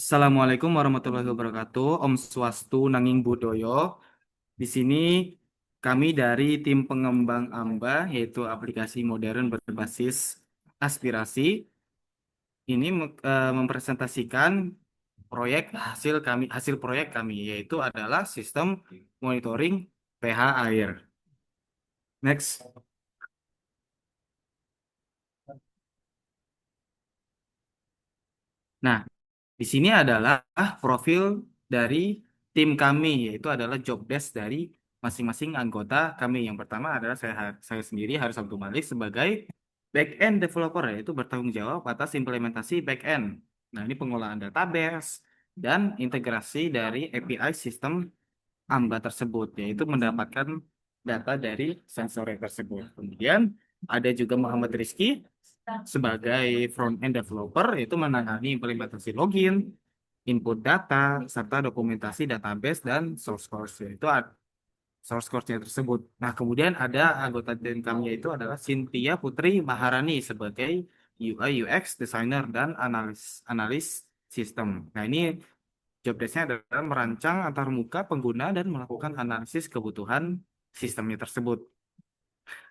Assalamualaikum warahmatullahi wabarakatuh. Om Swastu Nanging Budoyo. Di sini kami dari tim pengembang AMBA, yaitu aplikasi modern berbasis aspirasi. Ini mempresentasikan hasil proyek kami, yaitu adalah sistem monitoring pH air. Next. Nah, di sini adalah profil dari tim kami, yaitu adalah job desk dari masing-masing anggota kami. Yang pertama adalah saya sendiri Haris Abdul Malik sebagai back-end developer, yaitu bertanggung jawab atas implementasi back-end. Nah, ini pengolahan database dan integrasi dari API sistem AMBA tersebut, yaitu mendapatkan data dari sensor tersebut. Kemudian ada juga Muhammad Rizky sebagai front-end developer, yaitu menangani implementasi login, input data, serta dokumentasi database dan source code, yaitu source code-nya tersebut. Nah, kemudian ada anggota tim kami yaitu adalah Cynthia Putri Maharani sebagai UI UX designer dan analis sistem. Nah, ini job desk-nya adalah merancang antarmuka pengguna dan melakukan analisis kebutuhan sistemnya tersebut.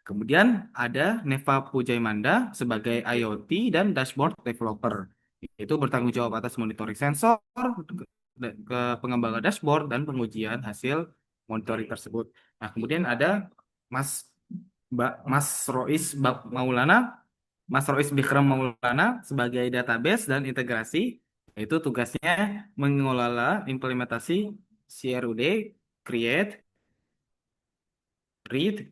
Kemudian ada Neva Pujaimanda sebagai IoT dan dashboard developer. Itu bertanggung jawab atas monitoring sensor, ke pengembangan dashboard, dan pengujian hasil monitoring tersebut. Nah, kemudian ada Mas Mas Maulana, Mas Rois Bikram Maulana sebagai database dan integrasi, yaitu tugasnya mengelola implementasi CRUD, create, read,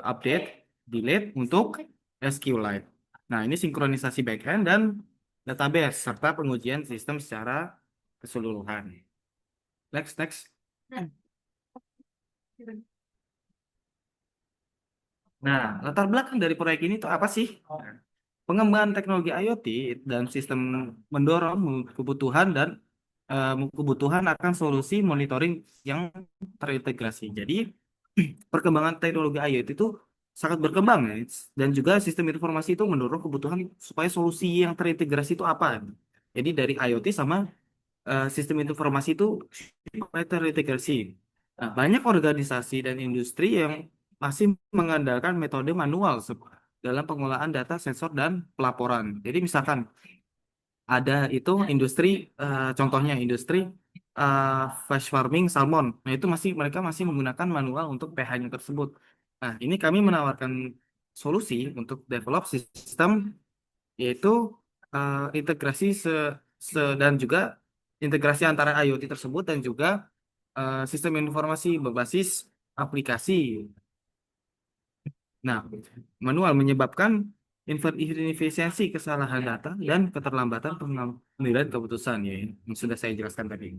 update, delete untuk SQLite. Nah, ini sinkronisasi backend dan database serta pengujian sistem secara keseluruhan. Next. Nah, latar belakang dari proyek ini tuh apa sih? Pengembangan teknologi IoT dan sistem mendorong kebutuhan akan solusi monitoring yang terintegrasi. Jadi, perkembangan teknologi IoT itu sangat berkembang ya, dan juga sistem informasi itu mendorong kebutuhan supaya solusi yang terintegrasi itu apa. Jadi dari IoT sama sistem informasi itu supaya terintegrasi. Nah, banyak organisasi dan industri yang masih mengandalkan metode manual dalam pengolahan data sensor dan pelaporan. Jadi misalkan ada itu industri, contohnya industri uh, fish farming salmon. Nah, itu mereka masih menggunakan manual untuk pH-nya tersebut. Nah, ini kami menawarkan solusi untuk develop sistem, yaitu integrasi dan juga integrasi antara IoT tersebut dan juga sistem informasi berbasis aplikasi. Nah, manual menyebabkan inefisiensi, kesalahan data, dan keterlambatan pengambilan keputusan, ya, yang sudah saya jelaskan tadi.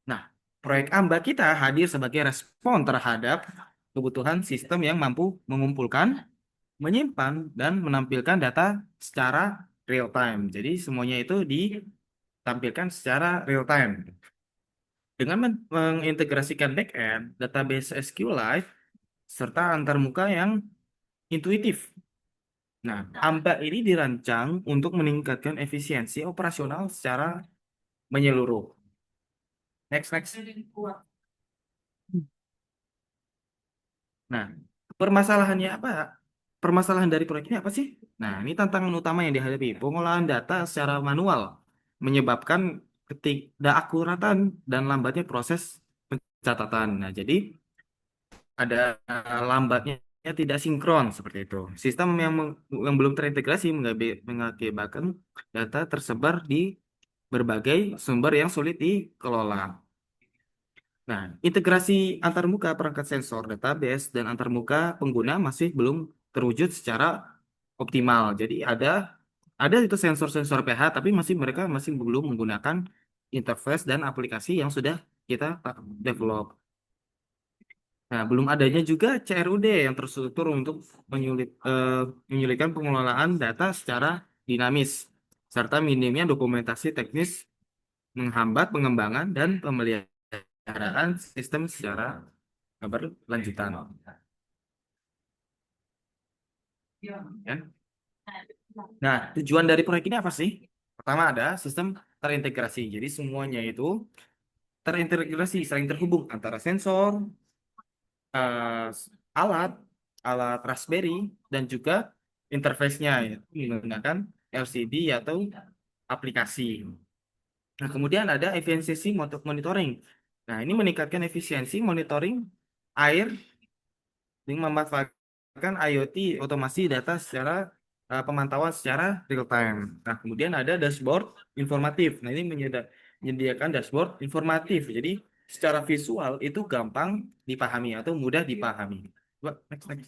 Nah, proyek AMBA kita hadir sebagai respon terhadap kebutuhan sistem yang mampu mengumpulkan, menyimpan, dan menampilkan data secara real time. Jadi, semuanya itu ditampilkan secara real time. Dengan mengintegrasikan backend, database SQLite, serta antarmuka yang intuitif. Nah, AMBA ini dirancang untuk meningkatkan efisiensi operasional secara menyeluruh. Next. Nah, permasalahannya apa? Permasalahan dari proyek ini apa sih? Nah, ini tantangan utama yang dihadapi. Pengolahan data secara manual menyebabkan ketidakakuratan dan lambatnya proses pencatatan. Nah, jadi ada lambatnya tidak sinkron seperti itu. Sistem yang belum terintegrasi mengakibatkan data tersebar di berbagai sumber yang sulit dikelola. Nah, integrasi antarmuka perangkat sensor, database, dan antarmuka pengguna masih belum terwujud secara optimal. Jadi ada itu sensor-sensor pH, tapi mereka masih belum menggunakan interface dan aplikasi yang sudah kita develop. Nah, belum adanya juga CRUD yang terstruktur untuk menyulitkan pengelolaan data secara dinamis, serta minimnya dokumentasi teknis menghambat pengembangan dan pemeliharaan sistem secara berlanjutan. Ya. Nah, tujuan dari proyek ini apa sih? Pertama ada sistem terintegrasi. Jadi semuanya itu terintegrasi, saling terhubung antara sensor, eh, alat, alat Raspberry, dan juga interface-nya yaitu menggunakan LCD atau aplikasi. Nah, kemudian ada efisiensi monitoring. Nah, ini meningkatkan efisiensi monitoring air dengan memanfaatkan IoT otomasi data secara pemantauan secara real time. Nah, kemudian ada dashboard informatif. Nah, ini menyediakan dashboard informatif. Jadi, secara visual itu gampang dipahami atau mudah dipahami. Coba, next, next.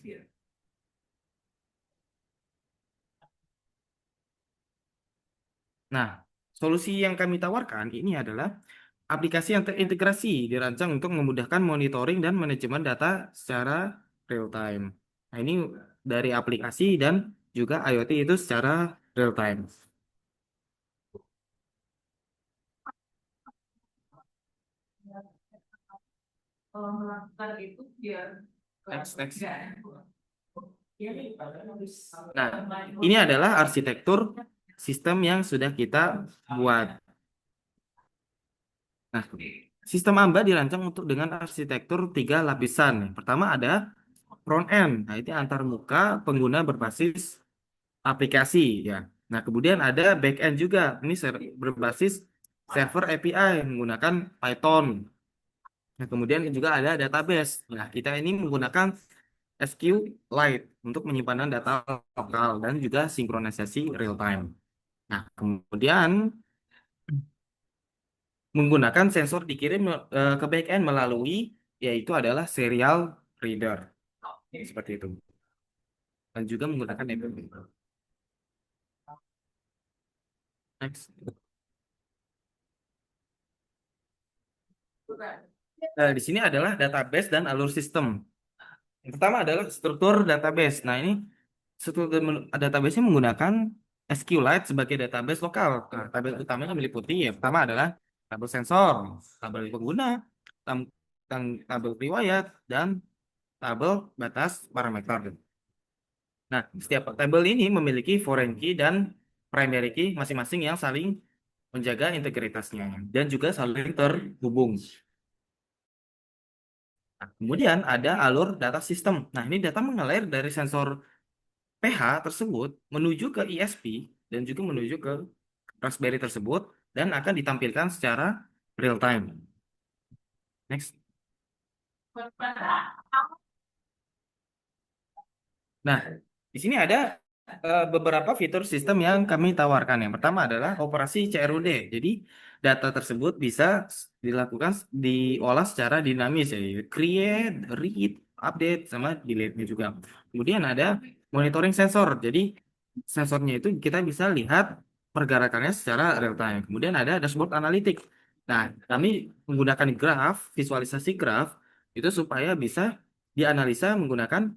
Nah, solusi yang kami tawarkan ini adalah aplikasi yang terintegrasi dirancang untuk memudahkan monitoring dan manajemen data secara real time. Nah, ini dari aplikasi dan juga IoT itu secara real time. Next, next. Nah, ini adalah arsitektur sistem yang sudah kita buat. Nah, sistem AMBA dirancang untuk dengan arsitektur tiga lapisan. Yang pertama ada front end. Nah, itu antar muka pengguna berbasis aplikasi ya. Nah, kemudian ada back end juga. Ini berbasis server API menggunakan Python. Nah, kemudian juga ada database. Nah, kita ini menggunakan SQLite untuk penyimpanan data lokal dan juga sinkronisasi real time. Nah, kemudian menggunakan sensor dikirim ke backend melalui yaitu adalah serial reader. Seperti itu. Dan juga menggunakan API. Next. Nah, di sini adalah database dan alur sistem. Yang pertama adalah struktur database. Nah, ini struktur database-nya menggunakan SQLite sebagai database lokal. Nah, tabel utamanya meliputi yang pertama adalah tabel sensor, tabel pengguna, tam- tabel riwayat, dan tabel batas parameter. Nah, setiap tabel ini memiliki foreign key dan primary key masing-masing yang saling menjaga integritasnya dan juga saling terhubung. Nah, kemudian ada alur data sistem. Nah, ini data mengalir dari sensor pH tersebut menuju ke ISP dan juga menuju ke Raspberry tersebut dan akan ditampilkan secara real time. Next. Nah, di sini ada beberapa fitur sistem yang kami tawarkan. Yang pertama adalah operasi CRUD. Jadi, data tersebut bisa dilakukan diolah secara dinamis, ya, create, read, update, sama delete-nya juga. Kemudian ada monitoring sensor. Jadi, sensornya itu kita bisa lihat pergerakannya secara real time. Kemudian ada dashboard analitik. Nah, kami menggunakan graf, visualisasi graf, itu supaya bisa dianalisa menggunakan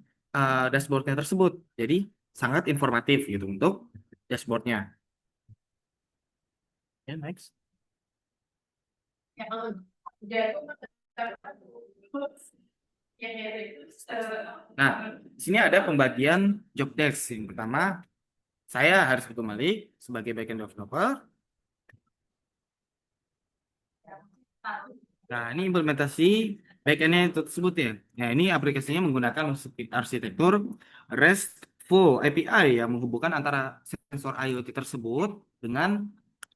dashboardnya tersebut. Jadi sangat informatif gitu untuk dashboardnya. Ya, next. Nah, di sini ada pembagian job desk. Yang pertama, saya harus kembali sebagai backend developer. Nah, ini implementasi backend-nya tersebut ya. Nah, ini aplikasinya menggunakan arsitektur RESTful API yang menghubungkan antara sensor IoT tersebut dengan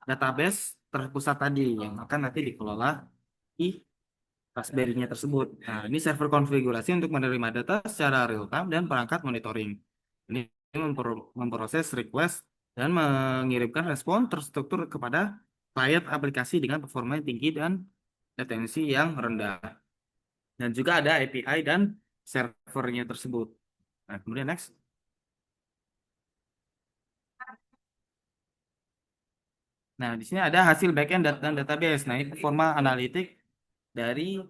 database terpusat tadi yang akan nanti dikelola di Raspberry-nya tersebut. Nah, ini server konfigurasi untuk menerima data secara real time dan perangkat monitoring. Ini memproses request dan mengirimkan respon terstruktur kepada klien aplikasi dengan performa yang tinggi dan latensi yang rendah. Dan juga ada API dan servernya tersebut. Nah, kemudian next. Nah, di sini ada hasil backend dan database. Nah, ini performa analitik dari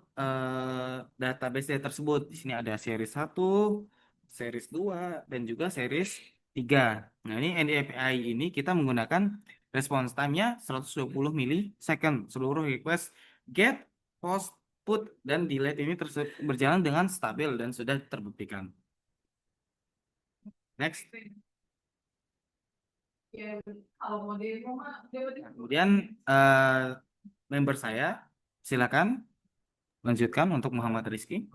database tersebut. Di sini ada series 1, series 2, dan juga series 3. Nah, ini NDAPI ini kita menggunakan response time-nya 120 milisecond. Seluruh request get, post, put, dan delete ini berjalan dengan stabil dan sudah terbuktikan. Next. Kemudian member saya, silakan lanjutkan untuk Muhammad Rizky.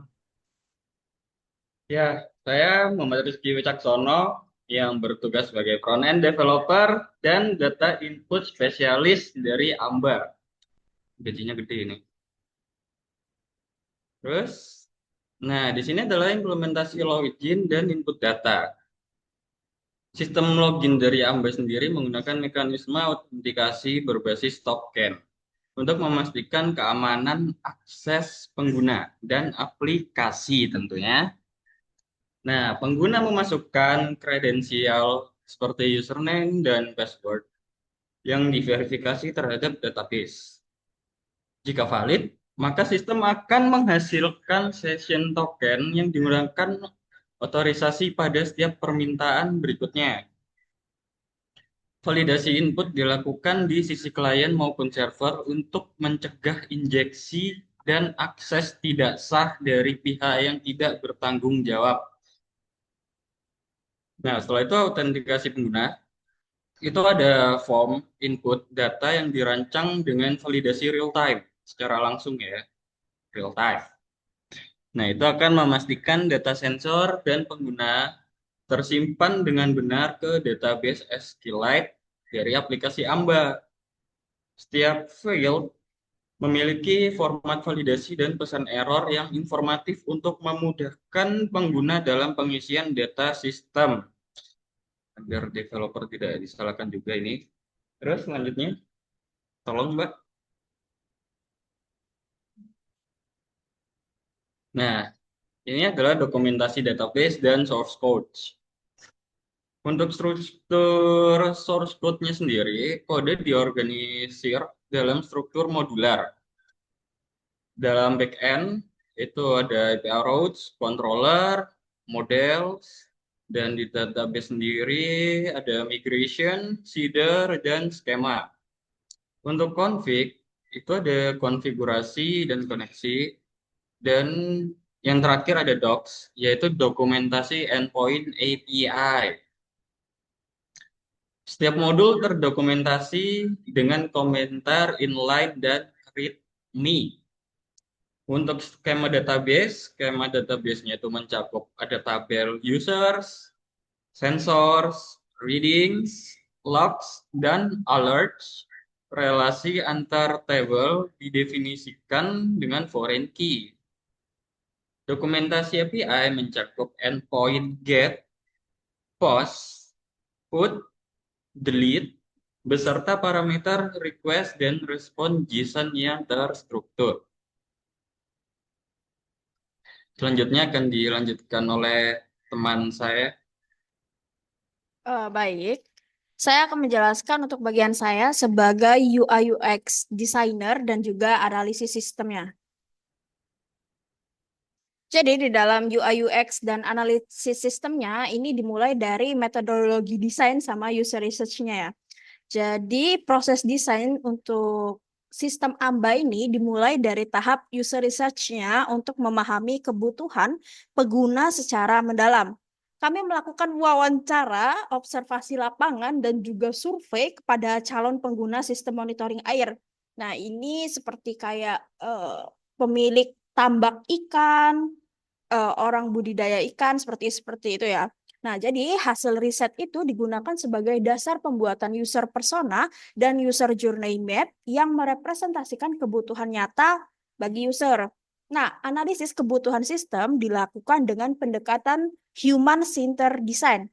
Ya, saya Muhammad Rizky Wicaksono yang bertugas sebagai front-end developer dan data input spesialis dari Ambar. Gajinya gede ini. Terus, nah di sini adalah implementasi login dan input data. Sistem login dari Ambar sendiri menggunakan mekanisme autentikasi berbasis token untuk memastikan keamanan akses pengguna dan aplikasi tentunya. Nah, pengguna memasukkan kredensial seperti username dan password yang diverifikasi terhadap database. Jika valid, maka sistem akan menghasilkan session token yang digunakan otorisasi pada setiap permintaan berikutnya. Validasi input dilakukan di sisi klien maupun server untuk mencegah injeksi dan akses tidak sah dari pihak yang tidak bertanggung jawab. Nah, setelah itu autentikasi pengguna. Itu ada form input data yang dirancang dengan validasi real time, secara langsung ya, real time. Nah, itu akan memastikan data sensor dan pengguna tersimpan dengan benar ke database SQLite dari aplikasi Amba. Setiap field memiliki format validasi dan pesan error yang informatif untuk memudahkan pengguna dalam pengisian data sistem agar developer tidak disalahkan juga ini. Terus selanjutnya, tolong Mbak. Nah, ini adalah dokumentasi database dan source code. Untuk struktur source code-nya sendiri, kode diorganisir dalam struktur modular. Dalam backend, itu ada API routes, controller, models, dan di database sendiri ada migration, seeder, dan skema. Untuk config, itu ada konfigurasi dan koneksi. Dan yang terakhir ada docs, yaitu dokumentasi endpoint API. Setiap modul terdokumentasi dengan komentar inline dan readme. Untuk skema database-nya itu mencakup ada tabel users, sensors, readings, logs, dan alerts. Relasi antar table didefinisikan dengan foreign key. Dokumentasi API mencakup endpoint get, post, put, delete, beserta parameter request dan respon JSON yang terstruktur. Selanjutnya akan dilanjutkan oleh teman saya. Baik, saya akan menjelaskan untuk bagian saya sebagai UI UX designer dan juga analisis sistemnya. Jadi di dalam UI UX dan analisis sistemnya ini dimulai dari metodologi desain sama user research-nya ya. Jadi proses desain untuk sistem AMBA ini dimulai dari tahap user research-nya untuk memahami kebutuhan pengguna secara mendalam. Kami melakukan wawancara, observasi lapangan, dan juga survei kepada calon pengguna sistem monitoring air. Nah, ini seperti kayak pemilik tambak ikan, orang budidaya ikan, seperti itu ya. Nah, jadi hasil riset itu digunakan sebagai dasar pembuatan user persona dan user journey map yang merepresentasikan kebutuhan nyata bagi user. Nah, analisis kebutuhan sistem dilakukan dengan pendekatan human-centered design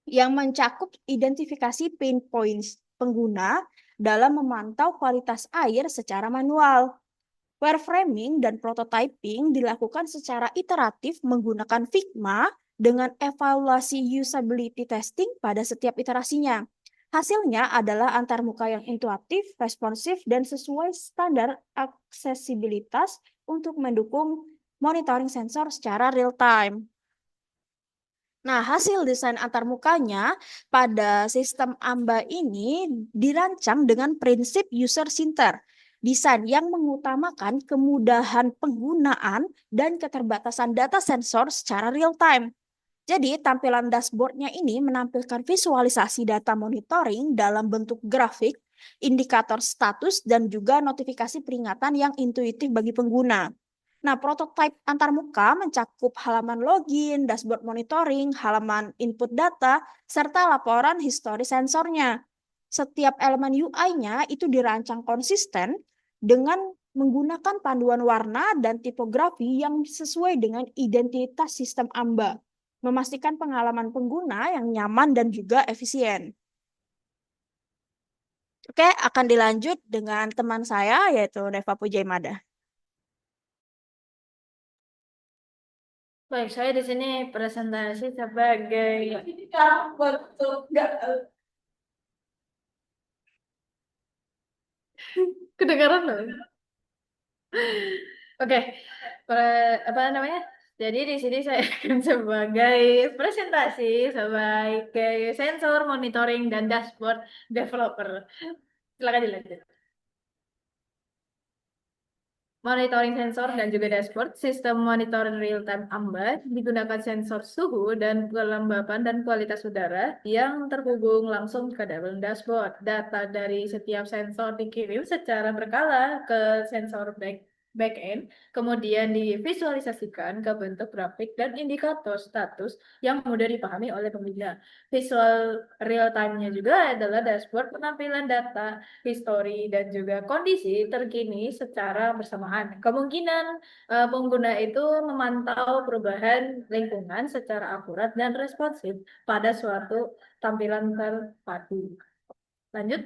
yang mencakup identifikasi pain points pengguna dalam memantau kualitas air secara manual. Wireframing dan prototyping dilakukan secara iteratif menggunakan Figma dengan evaluasi usability testing pada setiap iterasinya. Hasilnya adalah antarmuka yang intuitif, responsif, dan sesuai standar aksesibilitas untuk mendukung monitoring sensor secara real time. Nah, hasil desain antarmukanya pada sistem AMBA ini dirancang dengan prinsip user-centered desain yang mengutamakan kemudahan penggunaan dan keterbatasan data sensor secara real time. Jadi, tampilan dashboardnya ini menampilkan visualisasi data monitoring dalam bentuk grafik, indikator status, dan juga notifikasi peringatan yang intuitif bagi pengguna. Nah, prototipe antarmuka mencakup halaman login, dashboard monitoring, halaman input data, serta laporan histori sensornya. Setiap elemen UI-nya itu dirancang konsisten dengan menggunakan panduan warna dan tipografi yang sesuai dengan identitas sistem AMBA, memastikan pengalaman pengguna yang nyaman dan juga efisien. Oke, akan dilanjut dengan teman saya yaitu Neva Pujaimada. Baik, saya di sini presentasi sebagai kedengaran loh. Oke, apa namanya? Jadi di sini saya akan sebagai presentasi sebagai sensor monitoring dan dashboard developer. Silakan dilanjut. Monitoring sensor dan juga dashboard, sistem monitoring real-time AMBA digunakan sensor suhu dan kelembapan dan kualitas udara yang terhubung langsung ke dalam dashboard. Data dari setiap sensor dikirim secara berkala ke sensor back-end, kemudian divisualisasikan ke bentuk grafik dan indikator status yang mudah dipahami oleh pengguna. Visual real-time-nya juga adalah dashboard penampilan data histori dan juga kondisi terkini secara bersamaan. Kemungkinan pengguna itu memantau perubahan lingkungan secara akurat dan responsif pada suatu tampilan terpadu. Lanjut.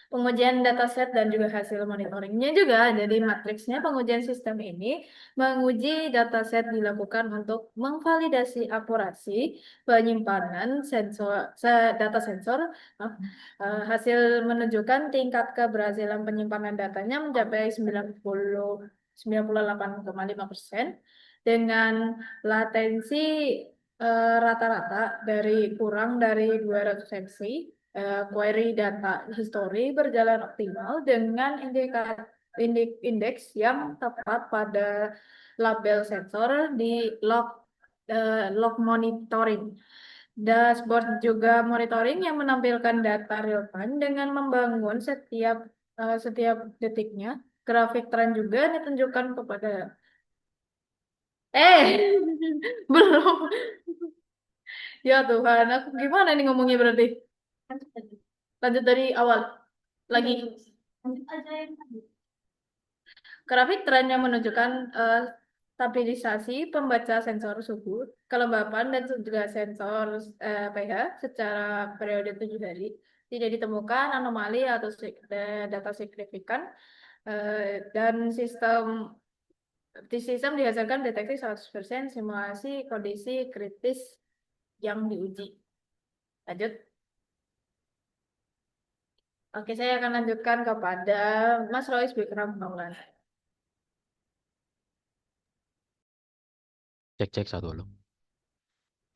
Pengujian dataset dan juga hasil monitoringnya juga. Jadi matriksnya pengujian sistem ini menguji dataset dilakukan untuk memvalidasi akurasi penyimpanan data sensor. Hasil menunjukkan tingkat keberhasilan penyimpanan datanya mencapai 98,5% dengan latensi rata-rata dari kurang dari 200 MC. Query data history berjalan optimal dengan indeks yang tepat pada label sensor di log monitoring. Dashboard juga monitoring yang menampilkan data real time dengan membangun setiap detiknya. Grafik tren juga ditunjukkan kepada belum. Ya Tuhan, aku gimana nih ngomongnya berarti? Lanjut dari awal lagi. Grafik tren yang menunjukkan stabilisasi pembaca sensor suhu, kelembapan dan juga sensor pH secara periode 7 hari. Tidak ditemukan anomali atau data signifikan dan sistem dihasilkan deteksi 100% simulasi kondisi kritis yang diuji. Lanjut. Oke, saya akan lanjutkan kepada Mas Rois Bikram Maulana. Cek satu dulu.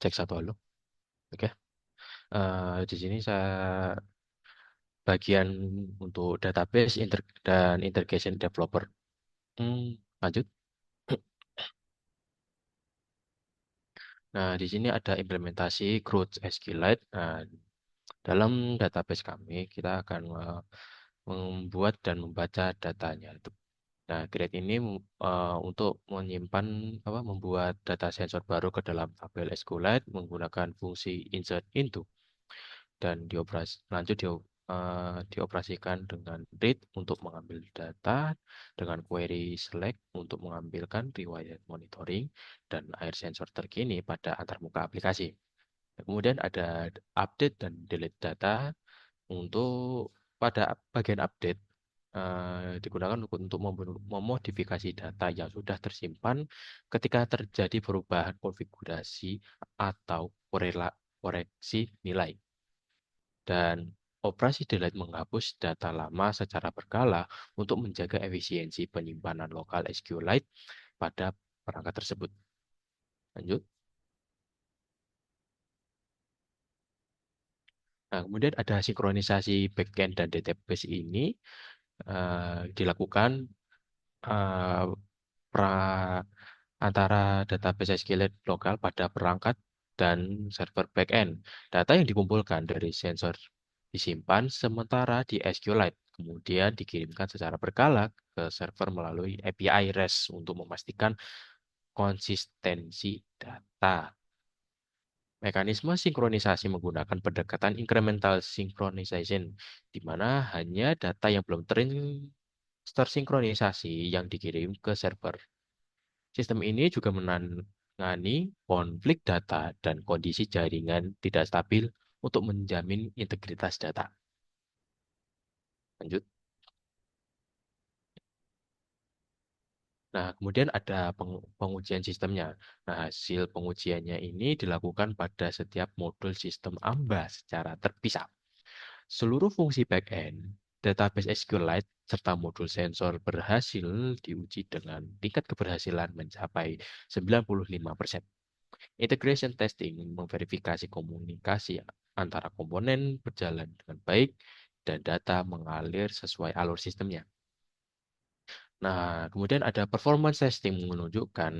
Cek satu dulu. Oke. Di sini saya bagian untuk database dan integration developer. Lanjut. Nah, di sini ada implementasi Growth SQLite. Nah, dalam database kami kita akan membuat dan membaca datanya. Nah, grade ini untuk menyimpan membuat data sensor baru ke dalam tabel SQLite menggunakan fungsi insert into dan dioperasikan dengan read untuk mengambil data, dengan query select untuk mengambilkan riwayat monitoring dan air sensor terkini pada antarmuka aplikasi. Kemudian ada update dan delete data. Untuk pada bagian update digunakan untuk memodifikasi data yang sudah tersimpan ketika terjadi perubahan konfigurasi atau koreksi nilai. Dan operasi delete menghapus data lama secara berkala untuk menjaga efisiensi penyimpanan lokal SQLite pada perangkat tersebut. Lanjut. Nah, kemudian ada sinkronisasi backend dan database ini dilakukan antara database SQLite lokal pada perangkat dan server backend. Data yang dikumpulkan dari sensor disimpan sementara di SQLite, kemudian dikirimkan secara berkala ke server melalui API REST untuk memastikan konsistensi data. Mekanisme sinkronisasi menggunakan pendekatan incremental synchronization, di mana hanya data yang belum tersinkronisasi yang dikirim ke server. Sistem ini juga menangani konflik data dan kondisi jaringan tidak stabil untuk menjamin integritas data. Lanjut. Nah, kemudian ada pengujian sistemnya. Nah, hasil pengujiannya ini dilakukan pada setiap modul sistem AMBA secara terpisah. Seluruh fungsi backend, database SQLite, serta modul sensor berhasil diuji dengan tingkat keberhasilan mencapai 95%. Integration testing memverifikasi komunikasi antara komponen berjalan dengan baik dan data mengalir sesuai alur sistemnya. Nah, kemudian ada performance testing menunjukkan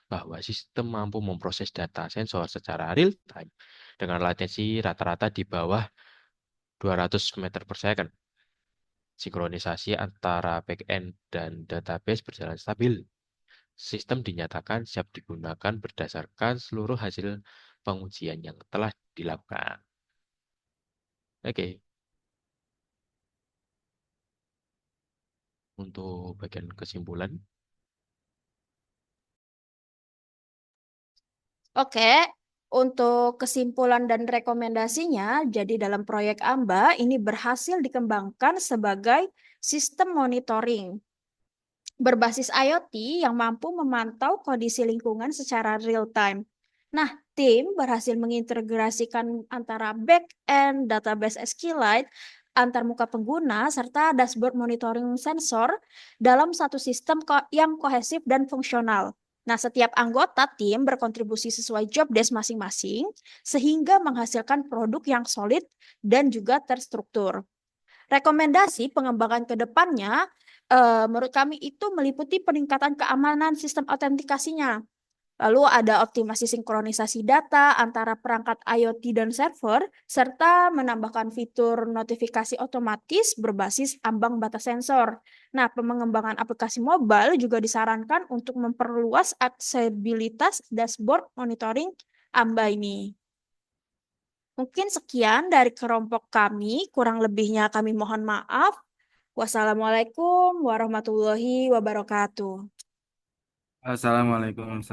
bahwa sistem mampu memproses data sensor secara real time dengan latensi rata-rata di bawah 200 meter per second. Sinkronisasi antara backend dan database berjalan stabil. Sistem dinyatakan siap digunakan berdasarkan seluruh hasil pengujian yang telah dilakukan. Oke, untuk bagian kesimpulan. Oke, untuk kesimpulan dan rekomendasinya, jadi dalam proyek AMBA ini berhasil dikembangkan sebagai sistem monitoring berbasis IoT yang mampu memantau kondisi lingkungan secara real time. Nah, tim berhasil mengintegrasikan antara back-end database SQLite, antarmuka pengguna, serta dashboard monitoring sensor dalam satu sistem yang kohesif dan fungsional. Nah, setiap anggota tim berkontribusi sesuai job desk masing-masing, sehingga menghasilkan produk yang solid dan juga terstruktur. Rekomendasi pengembangan ke depannya, menurut kami itu meliputi peningkatan keamanan sistem autentikasinya. Lalu ada optimasi sinkronisasi data antara perangkat IoT dan server, serta menambahkan fitur notifikasi otomatis berbasis ambang batas sensor. Nah, pengembangan aplikasi mobile juga disarankan untuk memperluas aksesibilitas dashboard monitoring AMBA ini. Mungkin sekian dari kelompok kami, kurang lebihnya kami mohon maaf. Wassalamualaikum warahmatullahi wabarakatuh. Assalamualaikum.